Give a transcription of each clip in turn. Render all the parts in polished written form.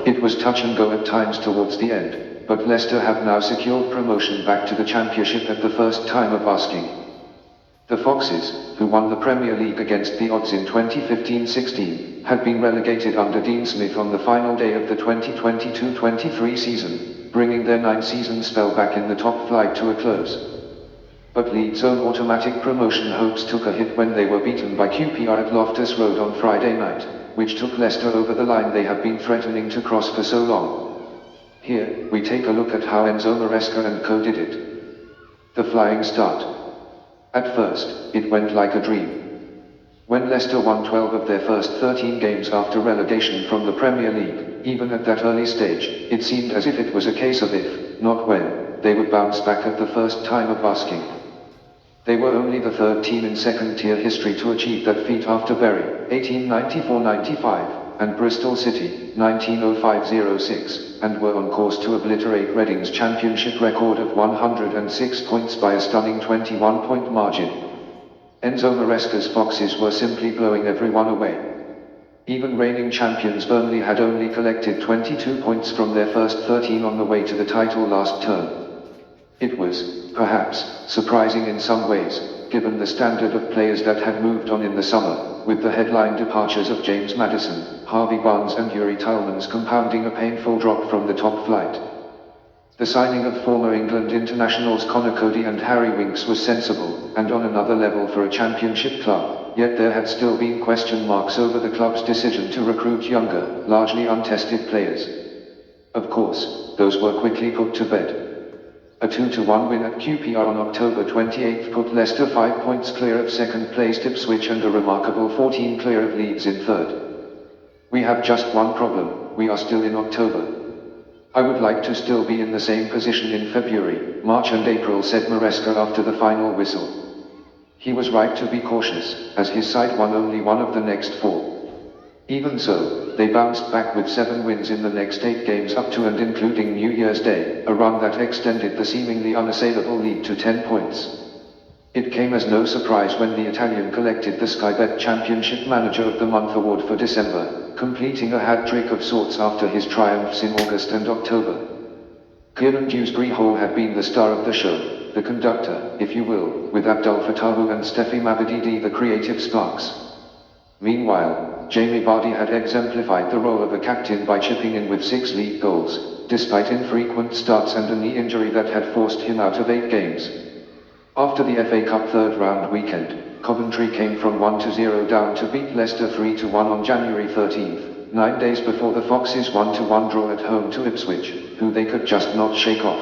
It was touch and go at times towards the end, but Leicester have now secured promotion back to the Championship at the first time of asking. The Foxes, who won the Premier League against the odds in 2015-16, had been relegated under Dean Smith on the final day of the 2022-23 season, bringing their 9-season spell back in the top flight to a close. But Leeds' own automatic promotion hopes took a hit when they were beaten by QPR at Loftus Road on Friday night, which took Leicester over the line they have been threatening to cross for so long. Here, we take a look at how Enzo Maresca and co did it. The flying start. At first, it went like a dream. When Leicester won 12 of their first 13 games after relegation from the Premier League, even at that early stage, it seemed as if it was a case of if, not when, they would bounce back at the first time of asking. They were only the third team in second-tier history to achieve that feat after Bury, 1894-95, and Bristol City, 1905-06, and were on course to obliterate Reading's championship record of 106 points by a stunning 21-point margin. Enzo Maresca's Foxes were simply blowing everyone away. Even reigning champions Burnley had only collected 22 points from their first 13 on the way to the title last term. It was, perhaps, surprising in some ways, given the standard of players that had moved on in the summer, with the headline departures of James Maddison, Harvey Barnes and Yuri Tillmans compounding a painful drop from the top flight. The signing of former England internationals Conor Cody and Harry Winks was sensible, and on another level for a championship club, yet there had still been question marks over the club's decision to recruit younger, largely untested players. Of course, those were quickly put to bed. A 2-1 win at QPR on October 28 put Leicester 5 points clear of second-placed Ipswich and a remarkable 14 clear of Leeds in third. We have just one problem: we are still in October. I would like to still be in the same position in February, March and April, said Maresca after the final whistle. He was right to be cautious, as his side won only one of the next 4. Even so, they bounced back with 7 wins in the next 8 games up to and including New Year's Day, a run that extended the seemingly unassailable lead to 10 points. It came as no surprise when the Italian collected the Sky Bet Championship Manager of the Month award for December, completing a hat-trick of sorts after his triumphs in August and October. Kieran Dewsbury-Hall had been the star of the show, the conductor, if you will, with Abdul Fatahu and Steffi Mabadidi the creative sparks. Meanwhile, Jamie Vardy had exemplified the role of a captain by chipping in with 6 league goals, despite infrequent starts and a knee injury that had forced him out of 8 games. After the FA Cup third-round weekend, Coventry came from 1-0 down to beat Leicester 3-1 on January 13, 9 days before the Foxes' 1-1 draw at home to Ipswich, who they could just not shake off.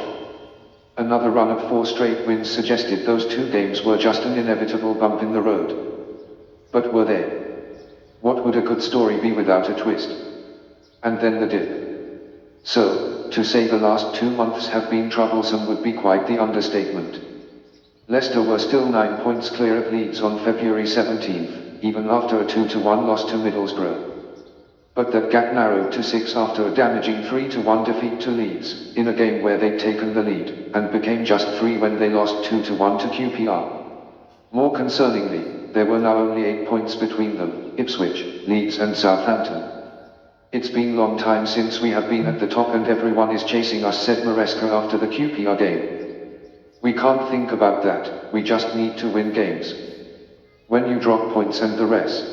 Another run of 4 straight wins suggested those 2 games were just an inevitable bump in the road. But were they? What would a good story be without a twist? And then the dip. So, to say the last 2 months have been troublesome would be quite the understatement. Leicester were still 9 points clear of Leeds on February 17, even after a 2-1 loss to Middlesbrough. But that gap narrowed to 6 after a damaging 3-1 defeat to Leeds, in a game where they'd taken the lead, and became just 3 when they lost 2-1 to QPR. More concerningly, there were now only 8 points between them, Ipswich, Leeds and Southampton. It's been a long time since we have been at the top and everyone is chasing us, said Maresca after the QPR game. We can't think about that, we just need to win games. When you drop points and the rest,